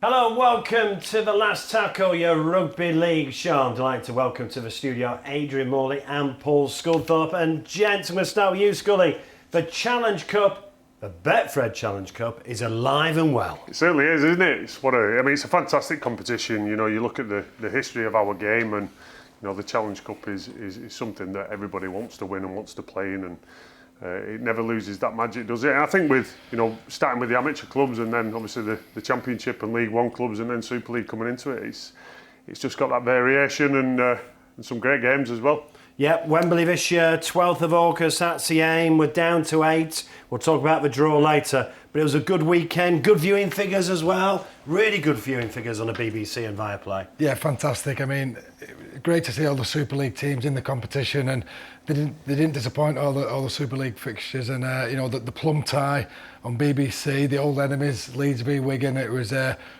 Hello and welcome to the last tackle, your rugby league show. I'm delighted to welcome to the studio Adrian, Morley and Paul Sculthorpe. And gents, I'm going to start with you, Scully. The Challenge Cup, the Betfred Challenge Cup, is alive and well. It certainly is, isn't it? It's a fantastic competition. You know, you look at the history of our game, and you know the Challenge Cup is something that everybody wants to win and wants to play in, and it never loses that magic, does it? And I think with, you know, starting with the amateur clubs and then obviously the Championship and League One clubs and then Super League coming into it, it's just got that variation and some great games as well. Yep, Wembley this year, 12th of August, that's the aim. We're down to 8. We'll talk about the draw later. But it was a good weekend, good viewing figures as well. Really good viewing figures on the BBC and Viaplay. Yeah, fantastic. I mean, great to see all the Super League teams in the competition, and they didn't disappoint, all the Super League fixtures. And you know, the plum tie on BBC, the old enemies, Leeds v Wigan. It was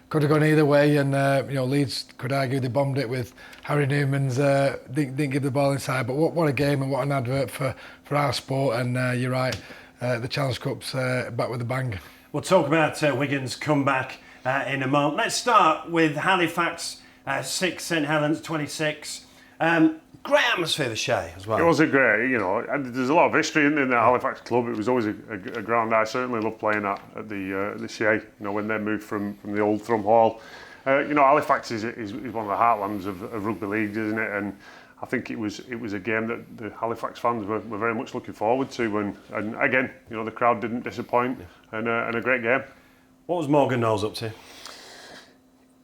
could have gone either way, and you know, Leeds could argue they bombed it with Harry Newman's didn't give the ball inside. But what a game and what an advert for our sport. And you're right, the Challenge Cup's back with a bang. We'll talk about Wigan's comeback in a moment. Let's start with Halifax 6, St Helens 26. Great atmosphere, the Shea, as well. It was a great, you know, and there's a lot of history in the Halifax club. It was always a ground I certainly loved playing at the Shea, you know, when they moved from the old Thrum Hall. You know, Halifax is one of the heartlands of rugby league, isn't it? And I think it was a game that the Halifax fans were very much looking forward to, and again, you know, the crowd didn't disappoint, and a great game. What was Morgan Knowles up to?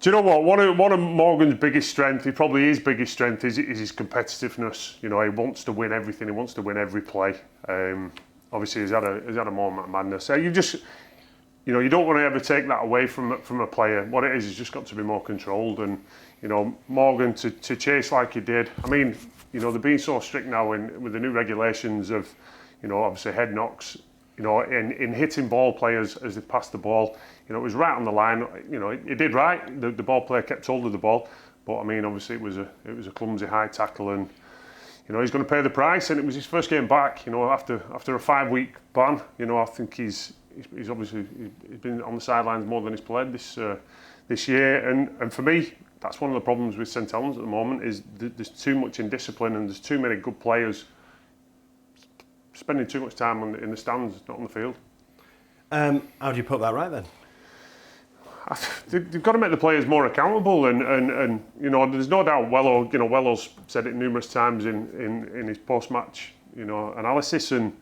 Do you know what? One of Morgan's biggest strength, he probably his biggest strength, is his competitiveness. You know, he wants to win everything. He wants to win every play. Obviously, he's had a moment of madness. So you know, you don't want to ever take that away from a player. What it is, he's just got to be more controlled. And you know, Morgan to chase like he did. I mean, you know, they're being so strict now with the new regulations of, you know, obviously head knocks. You know, in hitting ball players as they passed the ball, you know, it was right on the line. You know, it did right. The ball player kept hold of the ball, but I mean, obviously it was a clumsy high tackle, and you know, he's going to pay the price. And it was his first game back. You know, after a 5-week ban. You know, I think he's obviously he's been on the sidelines more than he's played this year. And for me, that's one of the problems with St Helens at the moment, is there's too much indiscipline and there's too many good players spending too much time in the stands, not on the field. How do you put that right then? They've got to make the players more accountable, and you know, there's no doubt Wello's said it numerous times in his post-match, you know, analysis, and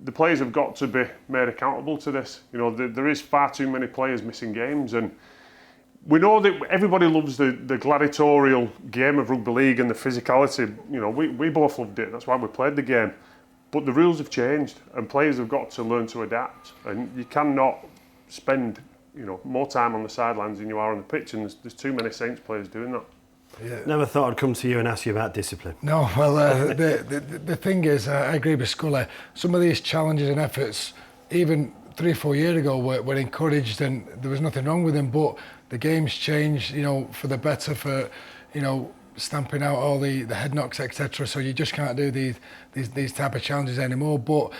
the players have got to be made accountable to this. You know, there is far too many players missing games, and we know that everybody loves the gladiatorial game of rugby league and the physicality. You know, we both loved it. That's why we played the game. But the rules have changed, and players have got to learn to adapt. And you cannot spend, you know, more time on the sidelines than you are on the pitch. And there's too many Saints players doing that. Yeah. Never thought I'd come to you and ask you about discipline. No, well, the thing is, I agree with Scully. Some of these challenges and efforts, even 3 or 4 years ago, were encouraged, and there was nothing wrong with them. But the game's changed, you know, for the better, for, you know, stamping out all the head knocks, etc. So you just can't do these type of challenges anymore. But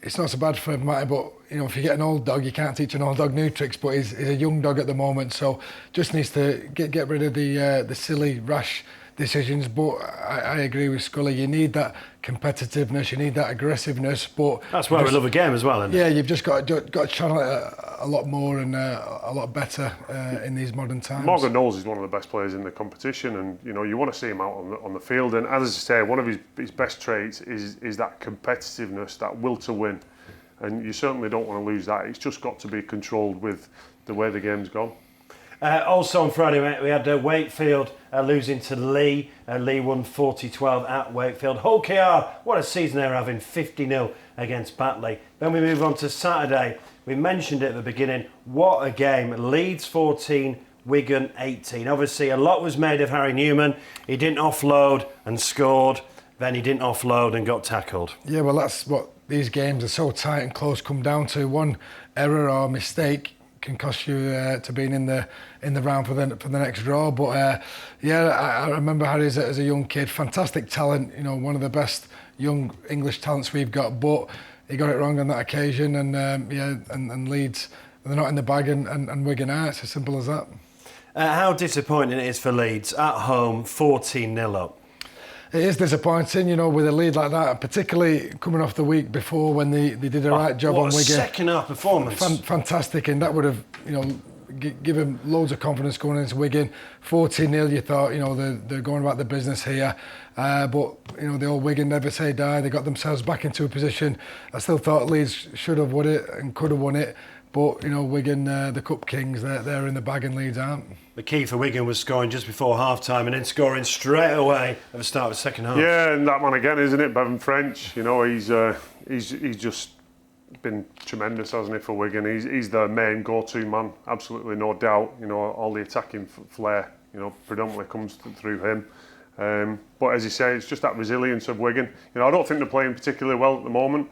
it's not so bad for Matty. But you know, if you get an old dog, you can't teach an old dog new tricks. But he's a young dog at the moment, so just needs to get rid of the silly, rash decisions. But I agree with Scully. You need that competitiveness, you need that aggressiveness. But that's why we love a game as well, isn't it? Yeah, you've just got to channel it a lot more and a lot better in these modern times. Morgan Knowles is one of the best players in the competition, and you know, you want to see him out on the field. And as I say, one of his best traits is that competitiveness, that will to win. And you certainly don't want to lose that. It's just got to be controlled with the way the game's gone. Also on Friday, we had Wakefield losing to Lee. Lee won 40-12 at Wakefield. Hull KR, what a season they're having, 50-0 against Batley. Then we move on to Saturday. We mentioned it at the beginning. What a game. Leeds 14, Wigan 18. Obviously, a lot was made of Harry Newman. He didn't offload and scored. Then he didn't offload and got tackled. Yeah, well, that's what these games are so tight and close come down to. One error or mistake can cost you to being in the round for the next draw. But yeah, I remember Harry as a young kid, fantastic talent. You know, one of the best young English talents we've got. But he got it wrong on that occasion, and Leeds they're not in the bag, and Wigan are. It's as simple as that. How disappointing it is for Leeds at home, 14-0 up. It is disappointing, with a lead like that, particularly coming off the week before when they did a right job on Wigan. Second half performance. Fantastic, and that would have, give him loads of confidence going into Wigan. 14-0, you thought, they're going about the business here. But, the old Wigan never say die. They got themselves back into a position. I still thought Leeds should have won it and could have won it. But, Wigan, the Cup Kings, they're in the bag and Leeds aren't. The key for Wigan was scoring just before half-time and then scoring straight away at the start of the second half. Yeah, and that man again, isn't it? Bevan French, he's just been tremendous, hasn't he, for Wigan? He's the main go-to man, absolutely no doubt. All the attacking flair, predominantly comes through him. But as you say, it's just that resilience of Wigan. I don't think they're playing particularly well at the moment.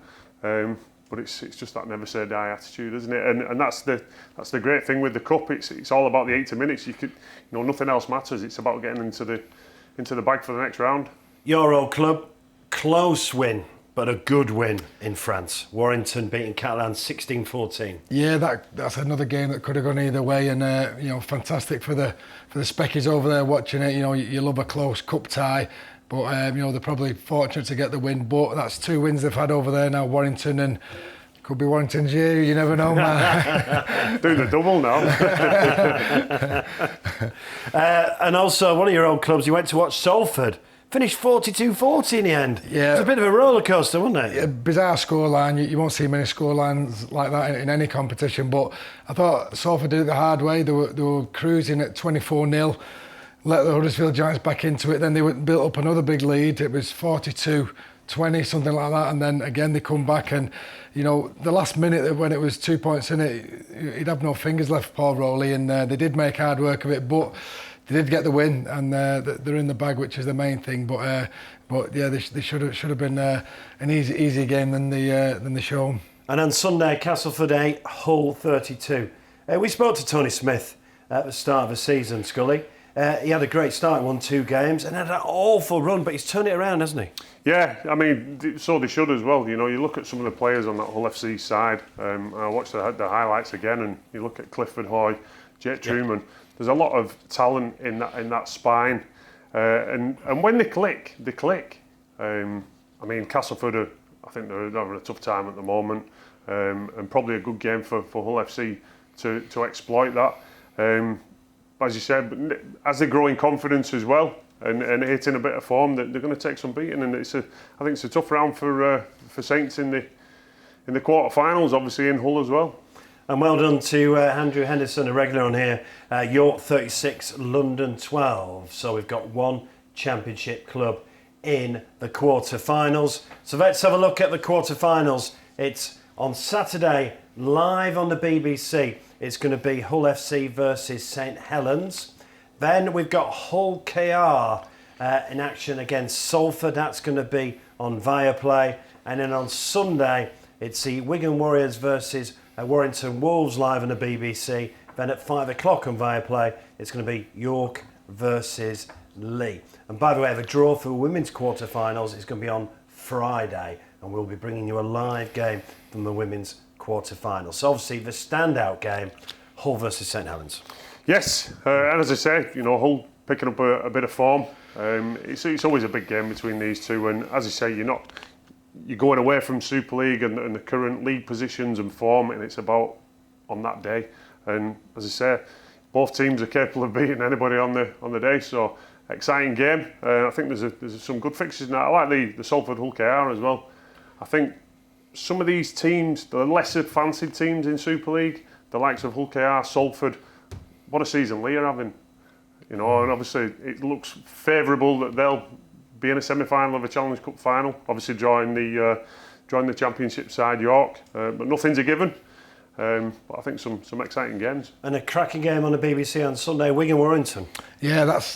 But it's just that never say die attitude, isn't it? And that's the great thing with the cup. It's all about the 80 minutes. Nothing else matters. It's about getting into the bag for the next round. Your old club, close win, but a good win in France. Warrington beating Catalans 16-14. Yeah, that's another game that could have gone either way, and fantastic for the Speckies over there watching it. You love a close cup tie. But they're probably fortunate to get the win. But that's 2 wins they've had over there now, Warrington, and could be Warrington's year. You never know, man. Do the double now. And also, one of your old clubs, you went to watch Salford. Finished 42-40 in the end. Yeah. It was a bit of a roller coaster, wasn't it? A bizarre scoreline. You won't see many scorelines like that in any competition. But I thought Salford did it the hard way. They were cruising at 24-0. Let the Huddersfield Giants back into it. Then they built up another big lead. It was 42-20, something like that. And then again they come back, and the last minute when it was 2 points in it, he'd have no fingers left, Paul Rowley, and they did make hard work of it. But they did get the win, and they're in the bag, which is the main thing. But yeah, they should have been an easy game than they shown. And on Sunday, Castleford 8, Hull 32. We spoke to Tony Smith at the start of the season, Scully. He had a great start, won 2 games, and had an awful run, but he's turned it around, hasn't he? Yeah, I mean, so they should as well. You look at some of the players on that Hull FC side. I watched the highlights again, and you look at Clifford Hoy, Jake Truman. There's a lot of talent in that spine, and when they click. I mean, Castleford, I think they're having a tough time at the moment, and probably a good game for Hull FC to exploit that. As you said, as they grow in confidence as well and hitting a bit of form, they're going to take some beating, and I think it's a tough round for Saints in the quarterfinals, obviously in Hull as well. And well done to Andrew Henderson, a regular on here. York 36, London 12. So we've got 1 championship club in the quarterfinals. So let's have a look at the quarterfinals. It's on Saturday, live on the BBC. It's going to be Hull FC versus St Helens. Then we've got Hull KR in action against Salford. That's going to be on Viaplay. And then on Sunday, it's the Wigan Warriors versus Warrington Wolves live on the BBC. Then at 5 o'clock on Viaplay, it's going to be York versus Leigh. And by the way, the draw for women's quarterfinals is going to be on Friday, and we'll be bringing you a live game from the women's quarterfinals. So obviously the standout game, Hull versus St Helens. Yes, and as I say, Hull picking up a bit of form. It's always a big game between these two, and as I say, you're going away from Super League and the current league positions and form, and it's about on that day. And as I say, both teams are capable of beating anybody on the day. So exciting game. I think there's some good fixtures now. I like the Salford Hull KR as well. I think some of these teams, the lesser fancied teams in Super League, the likes of Hull KR, Salford, what a season Leigh are having. And obviously it looks favourable that they'll be in a semi-final of a Challenge Cup final. Obviously drawing the Championship side York, but nothing's a given. But I think some exciting games. And a cracking game on the BBC on Sunday, Wigan Warrington. Yeah, that's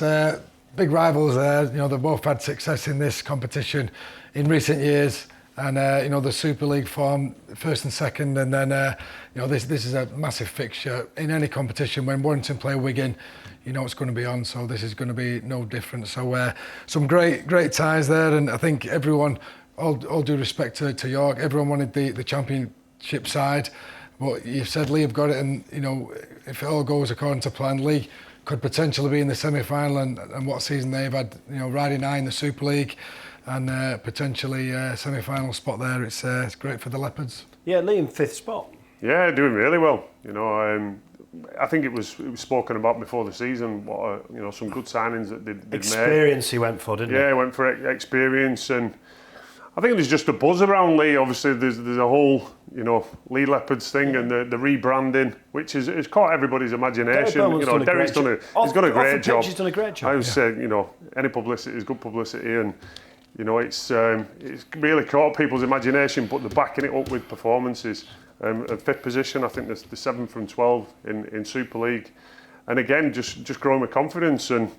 big rivals there. They've both had success in this competition in recent years. And the Super League form, first and second, and then this is a massive fixture in any competition. When Warrington play Wigan, it's going to be on. So this is going to be no different. So some great ties there, and I think everyone, all due respect to York, everyone wanted the championship side. But you've said Lee have got it, and if it all goes according to plan, Lee could potentially be in the semi-final, and what season they've had, riding high in the Super League, and potentially semi-final spot there. It's great for the Leopards. Yeah, Lee in 5th spot. Yeah, doing really well. I think it was spoken about before the season. What some good signings that they'd Experience he went for, didn't he? Yeah, he went for experience, and I think there's just a buzz around Lee. Obviously, there's a whole Lee Leopards thing and the rebranding, which has caught everybody's imagination. Derry's done a great job. He's done a great job. I would say any publicity is good publicity, and it's really caught people's imagination. But they're backing it up with performances. At 5th position, I think there's the 7 from 12 in Super League, and again just growing with confidence. And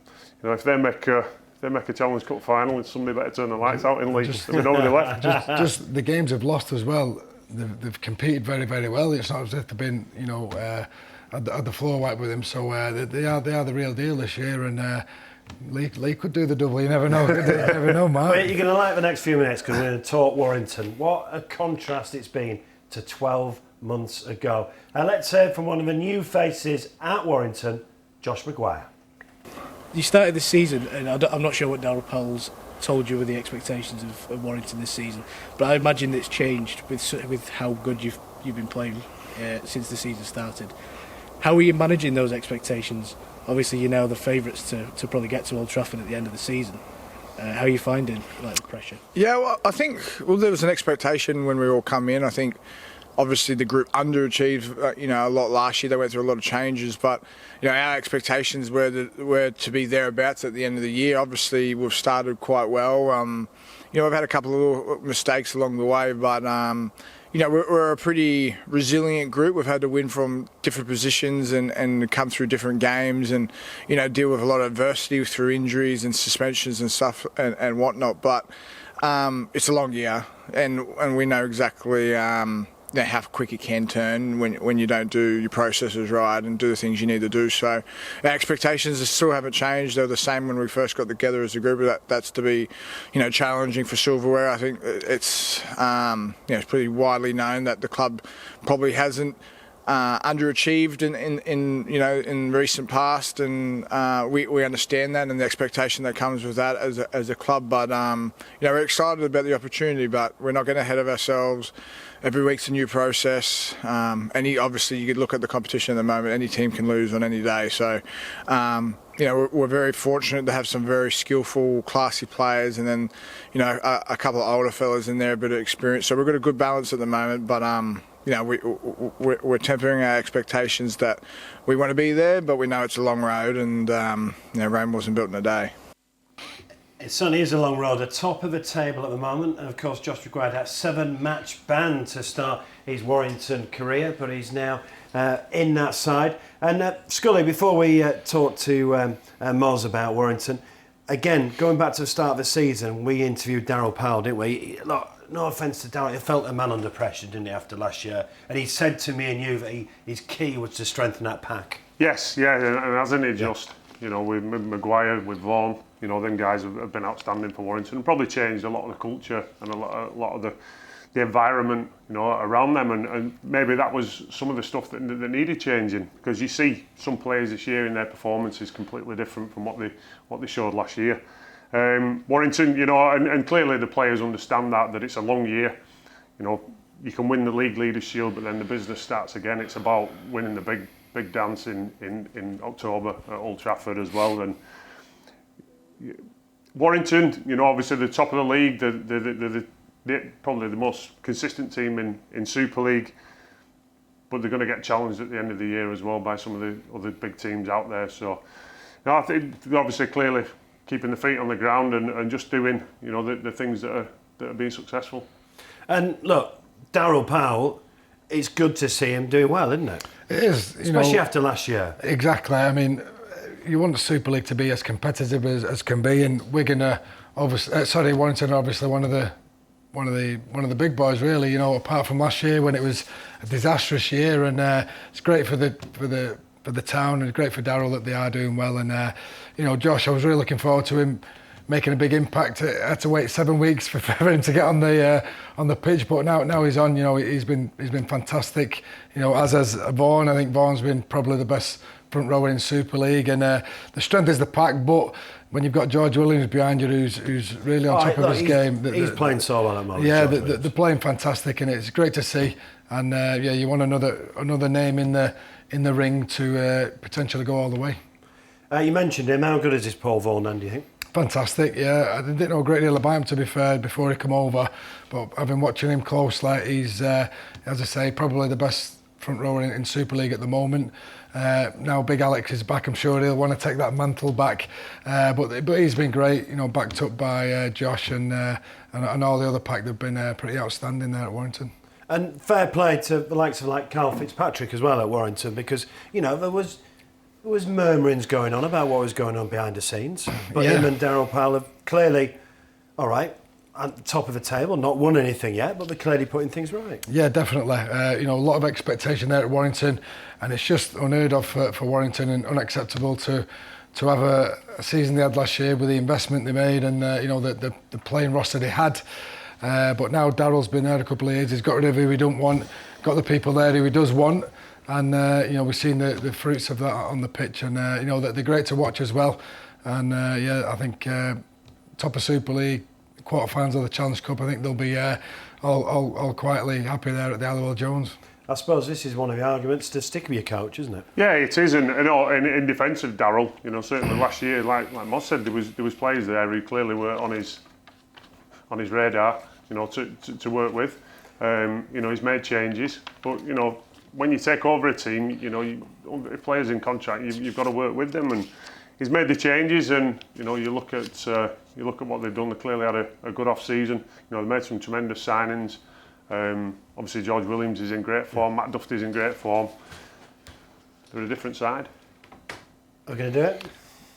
if they make a Challenge Cup final, it's somebody better turn the lights out in League. There'll be nobody left. Just the games they've lost as well. They've competed very, very well. It's not as if they've been had the floor wipe with him. So they are the real deal this year, and Lee could do the double. You never know. You never know, Mark. You're going to like the next few minutes because we're going to talk Warrington. What a contrast it's been to 12 months ago. And let's hear from one of the new faces at Warrington, Josh McGuire. You started this season, and I'm not sure what Daryl Powell's told you with the expectations of Warrington this season, but I imagine it's changed with how good you've been playing since the season started. How are you managing those expectations? Obviously, you're now the favourites to probably get to Old Trafford at the end of the season. How are you finding the pressure? Yeah, well, I think there was an expectation when we all come in. I think obviously the group underachieved, a lot last year. They went through a lot of changes, but our expectations were to be thereabouts at the end of the year. Obviously, we've started quite well. We've had a couple of little mistakes along the way, but we're a pretty resilient group. We've had to win from different positions and come through different games and, deal with a lot of adversity through injuries and suspensions and stuff and whatnot. But it's a long year, and we know exactly how quick it can turn when you don't do your processes right and do the things you need to do. So our expectations still haven't changed. They're the same when we first got together as a group. That's to be, challenging for silverware. I think it's it's pretty widely known that the club probably hasn't underachieved in recent past, and we understand that and the expectation that comes with that as a club. But we're excited about the opportunity, but we're not going to ahead of ourselves. Every week's a new process. Obviously, you could look at the competition at the moment. Any team can lose on any day. So, we're very fortunate to have some very skillful, classy players, and then, a couple of older fellas in there, a bit of experience. So we've got a good balance at the moment. But we're tempering our expectations that we want to be there, but we know it's a long road, and Rome wasn't built in a day. It certainly is a long road. At top of the table at the moment, and of course Josh McGuire had 7-match ban to start his Warrington career, but he's now in that side. And Scully, before we talk to Moz about Warrington, again, going back to the start of the season, we interviewed Daryl Powell, didn't we? Look, no offence to Daryl, he felt a man under pressure, didn't he, after last year? And he said to me and you that his key was to strengthen that pack. Yes, yeah, and hasn't he just, with McGuire, with Vaughan, them guys have been outstanding for Warrington and probably changed a lot of the culture and a lot of the environment, around them, and maybe that was some of the stuff that needed changing, because you see some players this year in their performances completely different from what they showed last year. Warrington, and clearly the players understand that it's a long year. You can win the League Leaders' Shield, but then the business starts again. It's about winning the big dance in October at Old Trafford as well. And Warrington, obviously the top of the league, they're probably the most consistent team in Super League, but they're going to get challenged at the end of the year as well by some of the other big teams out there. So, I think they're obviously clearly keeping the feet on the ground and just doing, the things that are being successful. And look, Daryl Powell, it's good to see him doing well, isn't it? It is, especially after last year. Exactly. I mean, you want the Super League to be as competitive as can be, and Wigan are Warrington are obviously one of the big boys, really. Apart from last year when it was a disastrous year, and it's great for the town, and it's great for Daryl that they are doing well. And Josh, I was really looking forward to him making a big impact. I had to wait 7 weeks for him to get on the pitch, but now he's on. He's been fantastic. As has Vaughan. I think Vaughan's been probably the best front rower in Super League, and the strength is the pack. But when you've got George Williams behind you, who's really on top of his game, he's playing so well at the moment. Yeah, they're playing fantastic, and it's great to see. And you want another name in the ring to potentially go all the way. You mentioned him. How good is this Paul Vaughan then, do you think? Fantastic, yeah. I didn't know a great deal about him, to be fair, before he came over. But I've been watching him closely. He's, as I say, probably the best front rower in Super League at the moment. Now Big Alex is back, I'm sure he'll want to take that mantle back. But he's been great, backed up by Josh and all the other pack. They've been pretty outstanding there at Warrington. And fair play to the likes of Carl Fitzpatrick as well at Warrington, because there was murmurings going on about what was going on behind the scenes. But him and Daryl Powell have clearly, all right, at the top of the table, not won anything yet, but they're clearly putting things right. Yeah, definitely. A lot of expectation there at Warrington, and it's just unheard of for Warrington and unacceptable to have a season they had last year with the investment they made and the playing roster they had. But now Daryl's been there a couple of years. He's got rid of who he don't want, got the people there who he does want. And we've seen the fruits of that on the pitch, and they're great to watch as well. And I think top of Super League, quarterfinals of the Challenge Cup, I think they'll be all quietly happy there at the Halliwell Jones. I suppose this is one of the arguments to stick with your coach, isn't it? Yeah, it is, and in defence of Daryl, certainly last year, like Moss said, there was players there who clearly were on his radar, to work with. He's made changes, but when you take over a team, if players in contract, you've got to work with them, and he's made the changes, and you look at what they've done. They clearly had a good off season. They made some tremendous signings. Obviously George Williams is in great form. Matt Duffy's in great form. They're a different side. We're going to do it.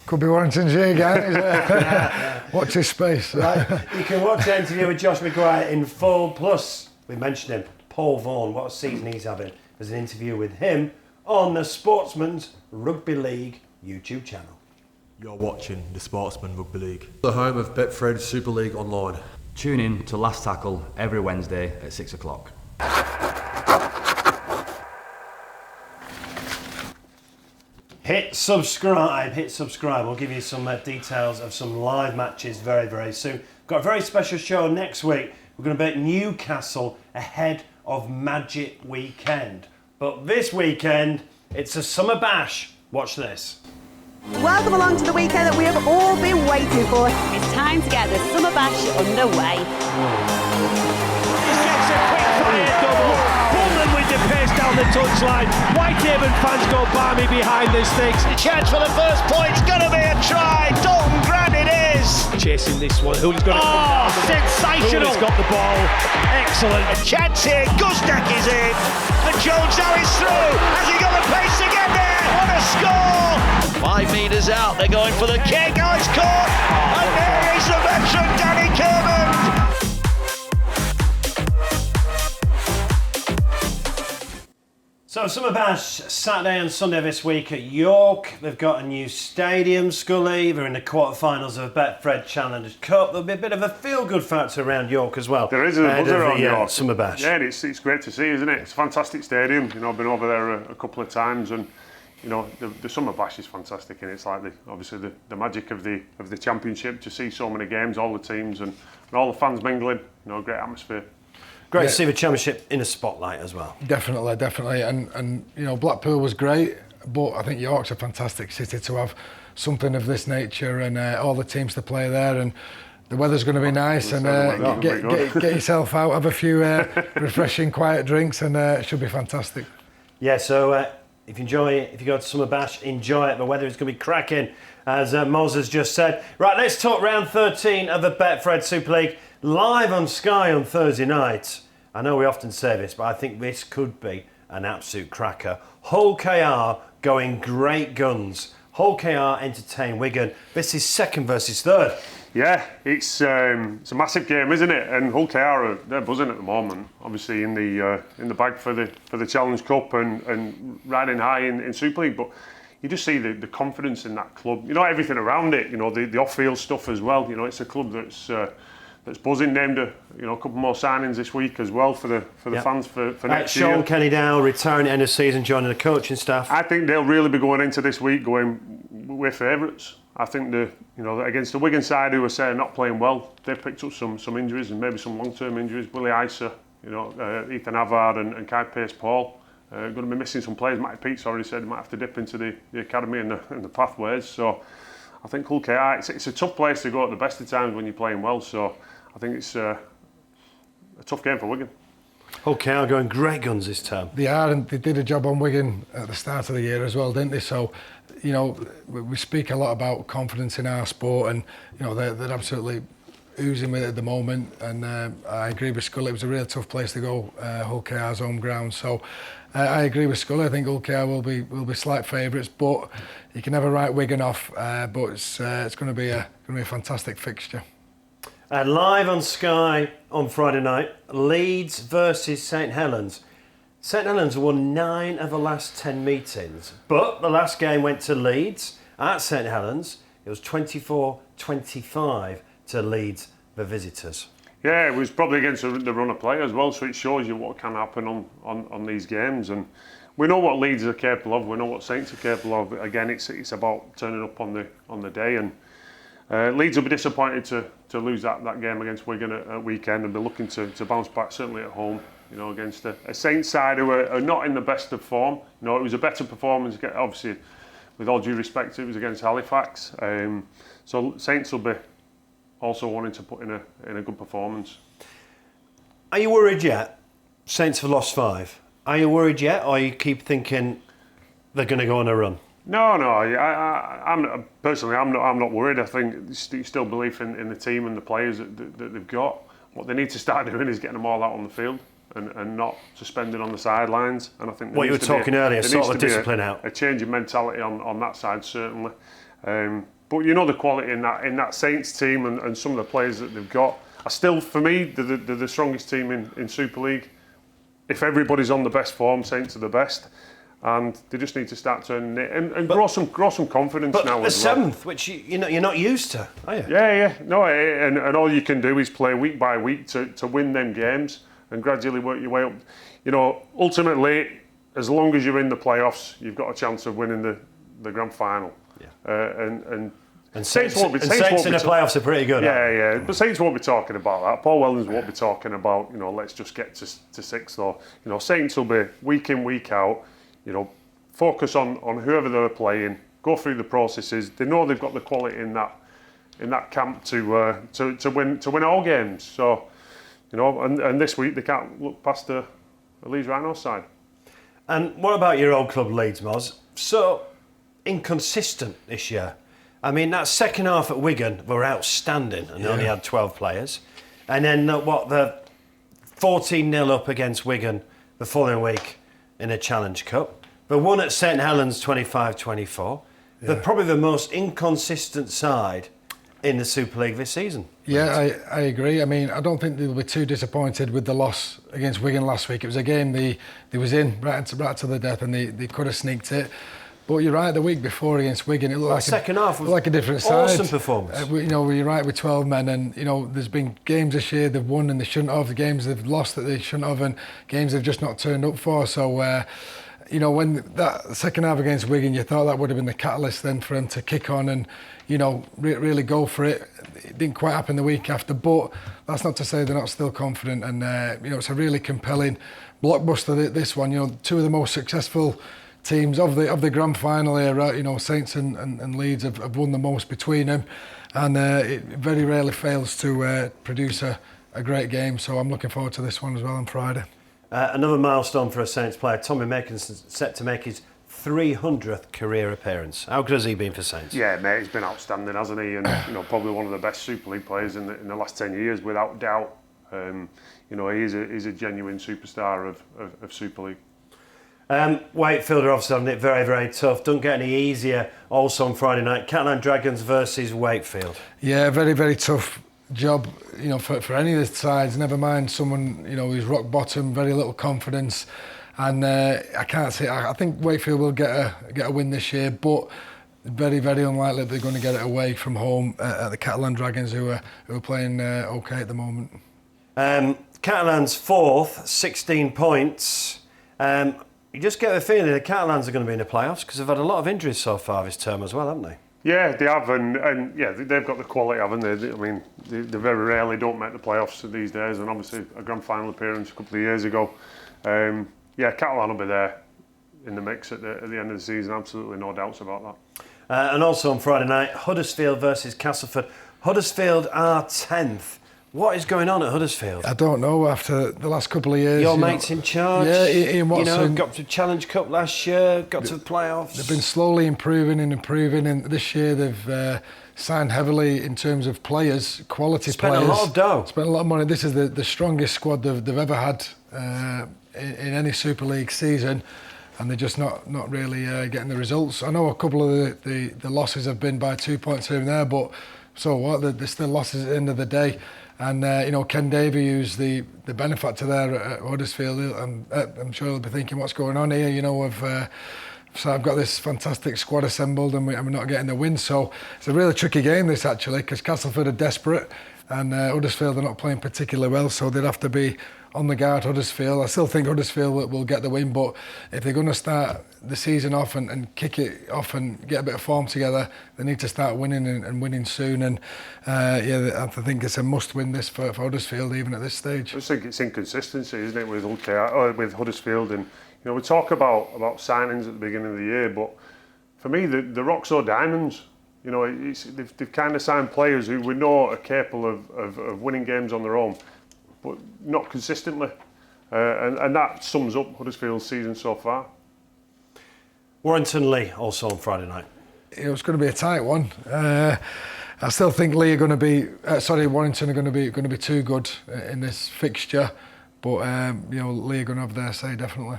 Could be Warrington's year again. Watch his space. Right. You can watch the interview with Josh McGuire in full. Plus, we mentioned him, Paul Vaughan. What a season he's having. There's an interview with him on the Sportsman's Rugby League YouTube channel. You're watching the Sportsman Rugby League, the home of Betfred Super League Online. Tune in to Last Tackle every Wednesday at 6 o'clock. Hit subscribe. We'll give you some details of some live matches very, very soon. Got a very special show next week. We're going to be at Newcastle ahead of Magic Weekend. But this weekend, it's a summer bash. Watch this. Welcome along to the weekend that we have all been waiting for. It's time to get the summer bash underway. He gets a quick fire double. Pullman with the pace down the touchline. Whitehaven fans go balmy behind the sticks. The chance for the first point. It's going to be a try. Dalton Grant it is. Chasing this one. Who's going to come down? Sensational. Who's got the ball? Excellent. A chance here. Gustak is in. And Jones now is through. Has he got the pace to get there? What a score. 5 metres out. They're going for the kick. Oh, it's caught. And there is the veteran Danny Kermond. So Summer Bash, Saturday and Sunday this week at York. They've got a new stadium, Scully. They're in the quarterfinals of the Betfred Challenge Cup. There'll be a bit of a feel-good factor around York as well. There is a buzz around York. Summer Bash. Yeah, it's great to see, isn't it? It's a fantastic stadium. I've been over there a couple of times, and the Summer Bash is fantastic, and it's like obviously the magic of the championship, to see so many games, all the teams and all the fans mingling. Great atmosphere. Great to see the championship in a spotlight as well. Definitely. And Blackpool was great, but I think York's a fantastic city to have something of this nature, and all the teams to play there, and the weather's going to be nice, and get yourself out, have a few refreshing, quiet drinks, and it should be fantastic. Yeah, so if you go to Summer Bash, enjoy it. The weather is going to be cracking, as Moz has just said. Right, let's talk round 13 of the Betfred Super League. Live on Sky on Thursday night. I know we often say this, but I think this could be an absolute cracker. Hull KR going great guns. Hull KR entertain Wigan. This is second versus third. Yeah, it's a massive game, isn't it? And Hull KR they're buzzing at the moment. Obviously in the bag for the Challenge Cup and riding high in Super League. But you just see the confidence in that club. You know, everything around it. You know, the off-field stuff as well. You know, it's a club that's buzzing. Named a couple more signings this week as well for the fans for next year. Sean Kenny-Dow retiring at end of season, joining the coaching staff. I think they'll really be going into this week we're favourites. I think against the Wigan side, who are not playing well, they've picked up some injuries and maybe some long-term injuries. Willie Isa, Ethan Havard and Kai Pace-Paul. Going to be missing some players. Matty Pete's already said he might have to dip into the academy and the pathways. So I think Hull KR, it's a tough place to go at the best of times when you're playing well. So I think it's a tough game for Wigan. Hull KR going great guns this term. They are, and they did a job on Wigan at the start of the year as well, didn't they? So, we speak a lot about confidence in our sport, and they're absolutely oozing with it at the moment. And I agree with Scully. It was a really tough place to go, Hull KR's home ground. So I agree with Scully. I think Hull KR will be slight favourites, but you can never write Wigan off. But it's going to be a fantastic fixture. Live on Sky on Friday night, Leeds versus St Helens. St Helens won 9 of the last 10 meetings, but the last game went to Leeds at St Helens. It was 24-25 to Leeds, the visitors. Yeah, it was probably against the run of play as well, so it shows you what can happen on these games. And we know what Leeds are capable of. We know what Saints are capable of. Again, it's about turning up on the day. And Leeds will be disappointed to lose that game against Wigan at weekend, and be looking to bounce back, certainly at home. Against a Saints side who are not in the best of form. It was a better performance. Obviously, with all due respect, it was against Halifax. So Saints will be also wanting to put in a good performance. Are you worried yet? Saints have lost 5. Are you worried yet, or you keep thinking they're going to go on a run? No. I'm personally, I'm not worried. I think there's still belief in the team and the players that they've got. What they need to start doing is getting them all out on the field and not suspending on the sidelines. And I think what you were talking earlier, sort of discipline out. A change in mentality on that side, certainly. But the quality in that Saints team and some of the players that they've got are still, for me, they're the strongest team in Super League. If everybody's on the best form, Saints are the best. And they just need to start turning it and grow some confidence now. But the 7th, which you're not used to, are you? Yeah. No, and all you can do is play week by week to win them games and gradually work your way up. Ultimately, as long as you're in the playoffs, you've got a chance of winning the grand final. Yeah. And Saints won't be. Saints in the playoffs are pretty good. Yeah. But Saints won't be talking about that. Paul Wellens won't be talking about let's just get to 6th. Or Saints will be week in, week out. Focus on whoever they're playing. Go through the processes. They know they've got the quality in that camp to win all games. So, and this week they can't look past the Leeds Rhinos side. And what about your old club Leeds, Moz? So inconsistent this year. I mean, that second half at Wigan were outstanding and only had 12 players. And then the 14-0 up against Wigan the following week in a Challenge Cup. But won at St Helens 25-24. Yeah. They're probably the most inconsistent side in the Super League this season. Yeah, I agree. I mean, I don't think they'll be too disappointed with the loss against Wigan last week. It was a game they was in right to the death, and they could have sneaked it. But you're right, the week before against Wigan, it looked like second half was like a different side. Awesome performance. You're right with 12 men, and there's been games this year they've won and they shouldn't have. The games they've lost that they shouldn't have, and games they've just not turned up for. So, when that second half against Wigan, you thought that would have been the catalyst then for them to kick on and really go for it. It didn't quite happen the week after, but that's not to say they're not still confident. And it's a really compelling blockbuster. This one, two of the most successful teams of the grand final era. Saints and Leeds have won the most between them, and it very rarely fails to produce a great game. So I'm looking forward to this one as well on Friday. Another milestone for a Saints player. Tommy Makinson set to make his 300th career appearance. How good has he been for Saints? Yeah, mate, he's been outstanding, hasn't he? And probably one of the best Super League players in the last 10 years, without doubt. He's a genuine superstar of Super League. Wakefield are obviously having it very, very tough. Don't get any easier. Also on Friday night, Catalan Dragons versus Wakefield. Yeah, very, very tough job. For any of the sides. Never mind someone who's rock bottom, very little confidence. And I can't say. I think Wakefield will get a win this year, but very, very unlikely they're going to get it away from home at the Catalan Dragons, who are playing okay at the moment. Catalans 4th, 16 points. You just get the feeling the Catalans are going to be in the playoffs because they've had a lot of injuries so far this term as well, haven't they? Yeah, they have, and yeah, they've got the quality, haven't they? I mean, they very rarely don't make the playoffs these days, and obviously a grand final appearance a couple of years ago. Yeah, Catalan will be there in the mix at the end of the season, absolutely no doubts about that. And also on Friday night, Huddersfield versus Castleford. Huddersfield are 10th. What is going on at Huddersfield? I don't know. After the last couple of years, your mate's in charge. Yeah, Ian Watson. Got to Challenge Cup last year. Got to the playoffs. They've been slowly improving, and this year they've signed heavily in terms of players, quality players. Spent a lot of dough. Spent a lot of money. This is the strongest squad they've ever had in any Super League season, and they're just not really getting the results. I know a couple of the losses have been by 2 points here and there, but so what? They're still losses at the end of the day. And Ken Davey, who's the benefactor there at Huddersfield, I'm sure he'll be thinking, what's going on here? So I've got this fantastic squad assembled, and we're not getting the win. So it's a really tricky game, this, actually, because Castleford are desperate, and Huddersfield are not playing particularly well, so they'd have to be on the guard, Huddersfield. I still think Huddersfield will get the win, but if they're going to start the season off and kick it off and get a bit of form together, they need to start winning and winning soon. And I think it's a must-win this for Huddersfield, even at this stage. I just think it's inconsistency, isn't it, with Huddersfield? And we talk about signings at the beginning of the year, but for me, the Rocks or Diamonds. They've kind of signed players who we know are capable of winning games on their own, but not consistently. And that sums up Huddersfield's season so far. Warrington Lee also on Friday night. It was going to be a tight one. I still think Warrington are going to be too good in this fixture, but Lee are going to have their say, definitely.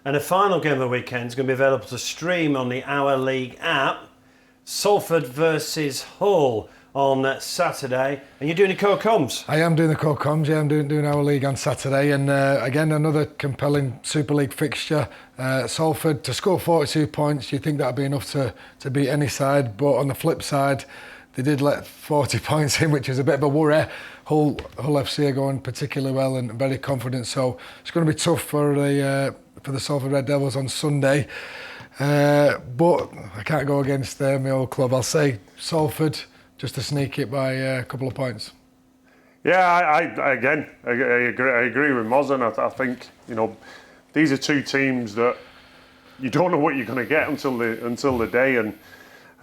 And the final game of the weekend is going to be available to stream on the Our League app. Salford versus Hull on Saturday, and you're doing the co-coms. I am doing the co-coms. Yeah, I'm doing Our League on Saturday, and again another compelling Super League fixture. Salford to score 42 points. You think that'd be enough to beat any side, but on the flip side, they did let 40 points in, which is a bit of a worry. Hull FC are going particularly well and very confident, so it's going to be tough for the Salford Red Devils on Sunday. But I can't go against my old club. I'll say Salford just to sneak it by a couple of points. Yeah, I agree with Moz, I think these are two teams that you don't know what you're going to get until the day, and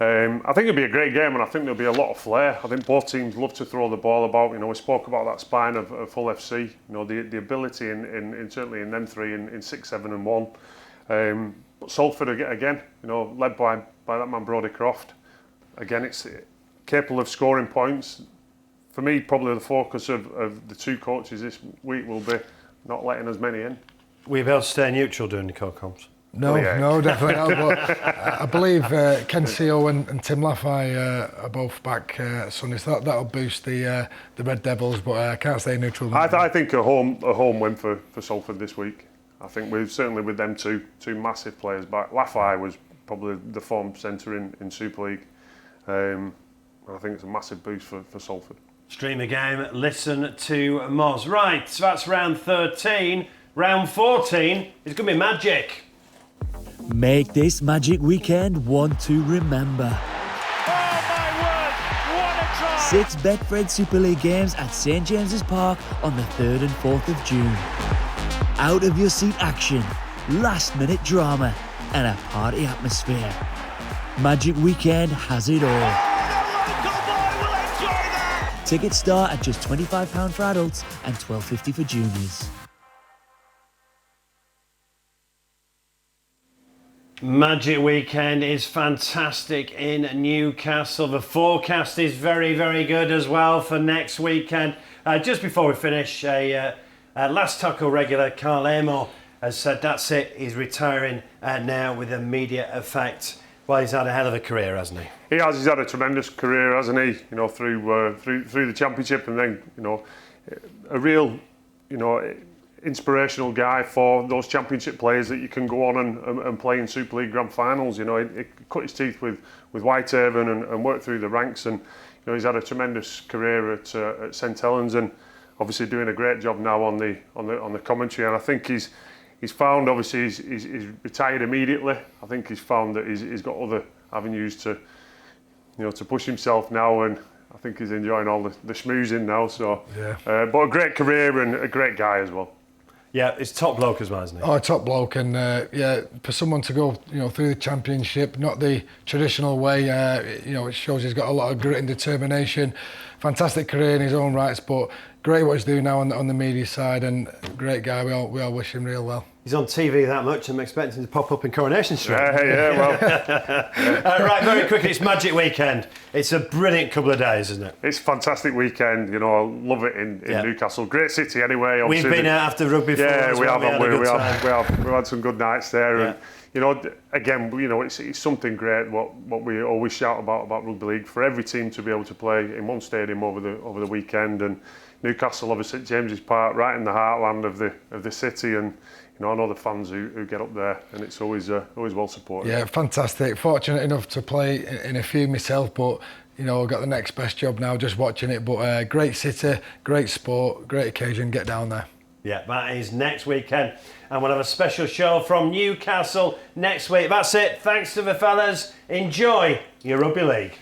I think it'll be a great game, and I think there'll be a lot of flair. I think both teams love to throw the ball about. We spoke about that spine of Hull FC. The ability in certainly in them three in 6, 7, and 1. But Salford again, led by that man Brodie Croft. Again, it's capable of scoring points. For me, probably the focus of the two coaches this week will be not letting as many in. Will you be able to stay neutral during the co-coms? No, definitely not. But I believe Ken Seo and Tim Laffey are both back Sunday, so that'll boost the Red Devils. But I can't stay neutral. I think a home win for Salford this week. I think certainly with them two massive players back. Laffey was probably the form centre in Super League. I think it's a massive boost for Salford. Stream a game, listen to Moz. Right, so that's round 13. Round 14 is going to be magic. Make this magic weekend one to remember. Oh my word, what a try! 6 Betfred Super League games at St James's Park on the 3rd and 4th of June. Out of your seat action, last minute drama and a party atmosphere. Magic Weekend has it all. Tickets start at just £25 for adults and £12.50 for juniors. Magic Weekend is fantastic in Newcastle. The forecast is very, very good as well for next weekend. Just before we finish, Last Tackle regular Carl Amor has said that's it. He's retiring now with immediate effect. Well, he's had a hell of a career, hasn't he? He has. He's had a tremendous career, hasn't he? Through the Championship, and then a real, inspirational guy for those championship players that you can go on and play in Super League Grand Finals. You know, he cut his teeth with Whitehaven and worked through the ranks, and you know, he's had a tremendous career at St Helens, and obviously doing a great job now on the commentary. And I think he's found, obviously he's retired immediately. I think he's found that he's got other avenues to push himself now, and I think he's enjoying all the schmoozing now. So, but a great career and a great guy as well. Yeah, he's top bloke as well, isn't he? Oh, top bloke, and for someone to go, through the championship, not the traditional way, it shows he's got a lot of grit and determination. Fantastic career in his own rights, but great what he's doing now on the media side, and great guy. We all wish him real well. He's on TV that much, I'm expecting to pop up in Coronation Street. Well. Right, very quickly, it's Magic Weekend. It's a brilliant couple of days, isn't it? It's a fantastic weekend. You know, I love it in Newcastle. Great city anyway. We've been out after rugby. We have had some good nights there, and you know, again, it's something great. What we always shout about Rugby League, for every team to be able to play in one stadium over the weekend, and Newcastle, obviously, at James's Park, right in the heartland of the city, and I know the fans who get up there, and it's always well supported. Yeah, fantastic. Fortunate enough to play in a few myself, but I've got the next best job now, just watching it. But great city, great sport, great occasion. Get down there. Yeah, that is next weekend, and we'll have a special show from Newcastle next week. That's it. Thanks to the fellas. Enjoy your rugby league.